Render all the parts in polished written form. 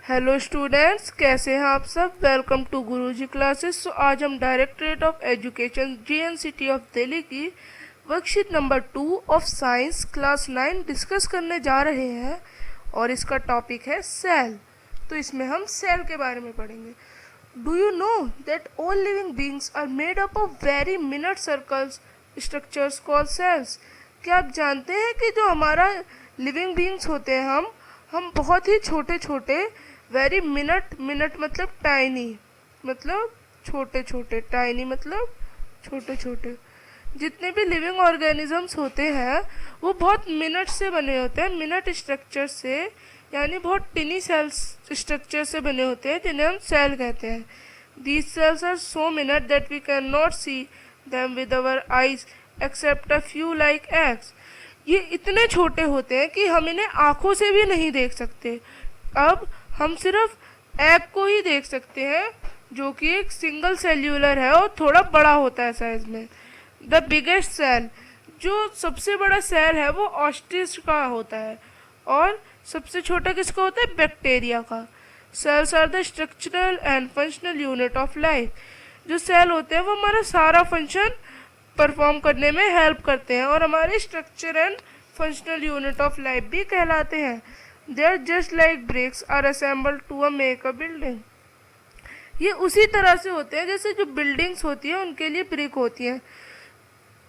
Hello students, कैसे हैं आप सब। Welcome to Guruji classes. आज हम directorate of education GNCT of Delhi की worksheet number 2 of science class 9 discuss करने जा रहे हैं और इसका टॉपिक है सेल। तो इसमें हम सेल के बारे में पढ़ेंगे। Do you know that all living beings are made up of very minute circles structures called cells. क्या आप जानते हैं कि जो हमारा लिविंग बींग्स होते हैं हम बहुत ही छोटे छोटे वेरी मिनट मतलब टाइनी मतलब छोटे छोटे, टाइनी मतलब छोटे छोटे, जितने भी लिविंग ऑर्गेनिजम्स होते हैं वो बहुत मिनट से बने होते हैं, मिनट स्ट्रक्चर से, यानी बहुत टिनी सेल्स स्ट्रक्चर से बने होते हैं जिन्हें हम सेल कहते हैं। These cells are so minute that we can not see them with our eyes except a few like eggs. ये इतने छोटे होते हैं कि हम इन्हें आँखों से भी नहीं देख सकते। अब हम सिर्फ एग को ही देख सकते हैं जो कि एक सिंगल सेल्यूलर है और थोड़ा बड़ा होता है साइज में। द बिगेस्ट सेल, जो सबसे बड़ा सेल है वो ऑस्ट्रिच का होता है और सबसे छोटा किसका होता है, बैक्टीरिया का। Cells are the structural and functional unit of life. जो सेल होते हैं वो हमारा सारा फंक्शन परफॉर्म करने में हेल्प करते हैं और हमारे structure and functional unit of life भी कहलाते हैं। They are just like bricks are assembled to make a building. ये उसी तरह से होते हैं जैसे जो बिल्डिंग्स होती है उनके लिए ब्रिक होती हैं।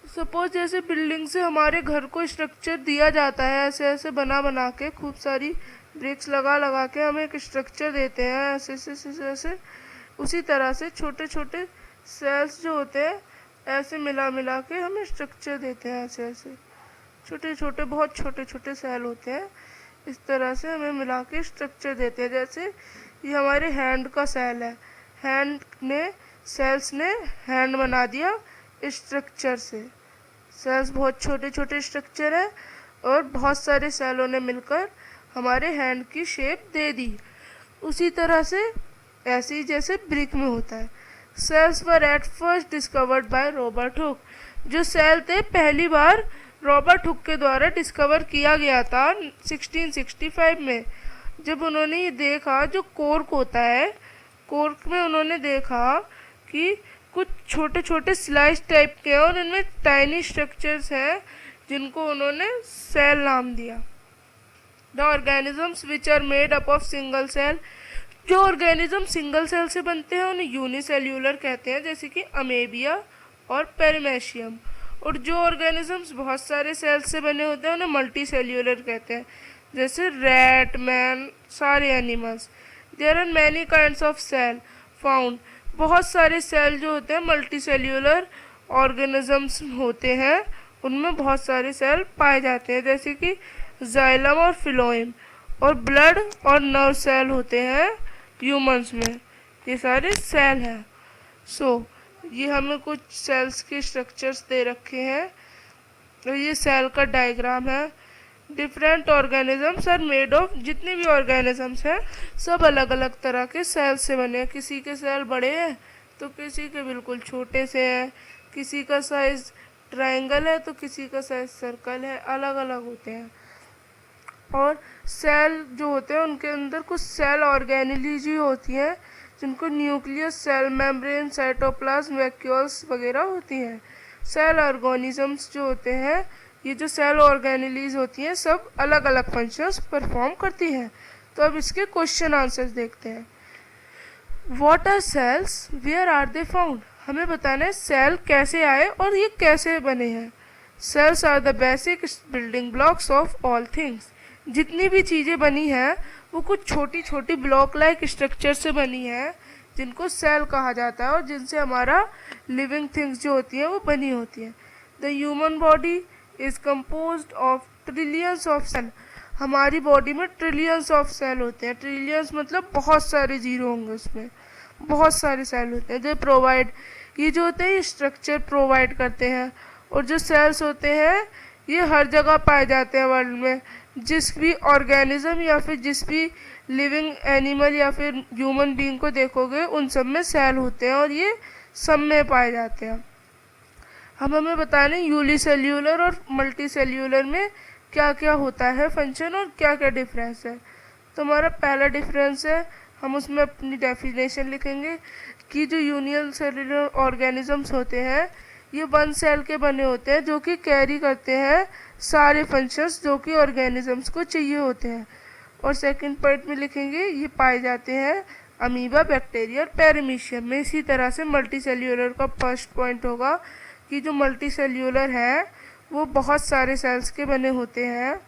सपोज जैसे बिल्डिंग से हमारे घर को स्ट्रक्चर दिया जाता है, ऐसे ऐसे बना के खूब सारी ब्रिक्स लगा के हम एक स्ट्रक्चर देते हैं, ऐसे ऐसे। उसी तरह से छोटे छोटे सेल्स जो होते हैं ऐसे मिला के हमें स्ट्रक्चर देते हैं, ऐसे ऐसे छोटे छोटे, बहुत छोटे छोटे सेल होते हैं, इस तरह से हमें मिला के स्ट्रक्चर देते हैं। जैसे ये हमारे हैंड का सेल है, हैंड ने सेल्स ने हैंड बना दिया स्ट्रक्चर से। सेल्स बहुत छोटे छोटे स्ट्रक्चर है और बहुत सारे सेलों ने मिलकर हमारे हैंड की शेप दे दी। उसी तरह से ऐसे ही जैसे ब्रिक में होता है। Cells were at first discovered by Robert Hooke. जो सेल थे पहली बार रॉबर्ट हुक के द्वारा डिस्कवर किया गया था 1665 में। जब उन्होंने ये देखा, जो कॉर्क होता है, कॉर्क में उन्होंने देखा कि कुछ छोटे छोटे स्लाइस टाइप के और इनमें टाइनी स्ट्रक्चर्स हैं जिनको उन्होंने सेल नाम दिया। The organisms which are made up of single cell. जो ऑर्गेनिज्म सिंगल सेल से बनते हैं उन्हें यूनिसेल्यूलर कहते हैं, जैसे कि अमेबिया और पेरिमेशियम। और जो ऑर्गेनिजम्स बहुत सारे सेल्स से बने होते हैं उन्हें मल्टी सेल्यूलर कहते हैं, जैसे रैट, मैन, सारे animals. There are many kinds of cell found. बहुत सारे सेल जो होते हैं मल्टी सेल्यूलर ऑर्गेनिजम्स होते हैं, उनमें बहुत सारे सेल पाए जाते हैं, जैसे कि जाइलम और फिलोएम। और ब्लड और नर्व सेल होते हैं ह्यूमंस में। ये सारे सेल हैं। ये हमें कुछ सेल्स के स्ट्रक्चर्स दे रखे हैं और ये सेल का डायग्राम है। Different organisms are made of. जितने भी ऑर्गेनिजम्स हैं सब अलग अलग तरह के सेल से बने हैं। किसी के सेल बड़े हैं तो किसी के बिल्कुल छोटे से हैं, किसी का साइज ट्रायंगल है तो किसी का साइज सर्कल है, अलग अलग होते हैं। और सेल जो होते हैं उनके अंदर कुछ सेल ऑर्गेनेलीज होती हैं जिनको nucleus, cell membrane, cytoplasm, vacuoles वगैरह होती हैं। सेल ऑर्गेनिजम्स जो होते हैं, ये जो सेल ऑर्गेनेलीज होती हैं सब अलग अलग फंक्शंस परफॉर्म करती हैं। तो अब इसके क्वेश्चन आंसर्स देखते हैं। What are cells, where are they found. हमें बताना है सेल कैसे आए और ये कैसे बने हैं। Cells are the basic building blocks of all things. जितनी भी चीज़ें बनी हैं वो कुछ छोटी छोटी ब्लॉक लाइक स्ट्रक्चर से बनी है जिनको सेल कहा जाता है और जिनसे हमारा लिविंग थिंग्स जो होती हैं वो बनी होती हैं। The human body is composed of trillions of cell. हमारी बॉडी में ट्रिलियंस ऑफ सेल होते हैं। ट्रिलियंस मतलब बहुत सारे जीरो होंगे, उसमें बहुत सारे सेल होते हैं जो प्रोवाइड, ये जो होते हैं स्ट्रक्चर प्रोवाइड करते हैं। और जो सेल्स होते हैं ये हर जगह पाए जाते हैं वर्ल्ड में। जिस भी ऑर्गेनिज्म या फिर जिस भी लिविंग एनिमल या फिर ह्यूमन बीइंग को देखोगे उन सब में सेल होते हैं और ये सब में पाए जाते हैं। हम हमें बताने यूनिसेल्यूलर और मल्टी सेल्यूलर में क्या क्या होता है फंक्शन और क्या क्या डिफरेंस है। तो हमारा पहला डिफरेंस है, हम उसमें अपनी डेफिनेशन लिखेंगे कि जो यूनियल सेलुलर ऑर्गेनिजम्स होते हैं ये वन सेल के बने होते हैं जो कि कैरी करते हैं सारे फंक्शंस जो कि ऑर्गेनिजम्स को चाहिए होते हैं। और सेकंड पॉइंट में लिखेंगे ये पाए जाते हैं अमीबा, बैक्टीरिया और पैरामीशियम में। इसी तरह से मल्टी सेल्यूलर का फर्स्ट पॉइंट होगा कि जो मल्टी सेल्यूलर है वो बहुत सारे सेल्स के बने होते हैं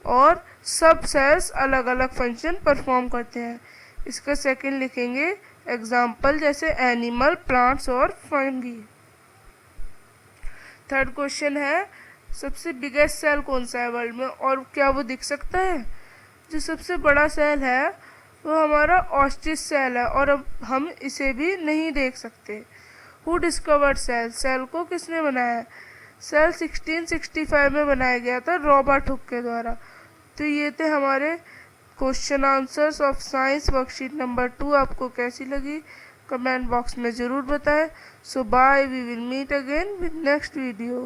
और सब सेल्स अलग अलग फंक्शन परफॉर्म करते हैं। इसका सेकंड लिखेंगे एग्जाम्पल जैसे एनिमल, प्लांट्स और फंगी। थर्ड क्वेश्चन है सबसे बिगेस्ट सेल कौन सा है वर्ल्ड में और क्या वो दिख सकता है? जो सबसे बड़ा सेल है वो हमारा ऑस्ट्रिच सेल है और अब हम इसे भी नहीं देख सकते। Who discovered cell? सेल को किसने बनाया? सेल 1665 में बनाया गया था रॉबर्ट हुक के द्वारा। तो ये थे हमारे question answers of science worksheet number 2। आपको कैसी लगी कमेंट बॉक्स में ज़रूर बताएं। So bye, we will meet again with next video.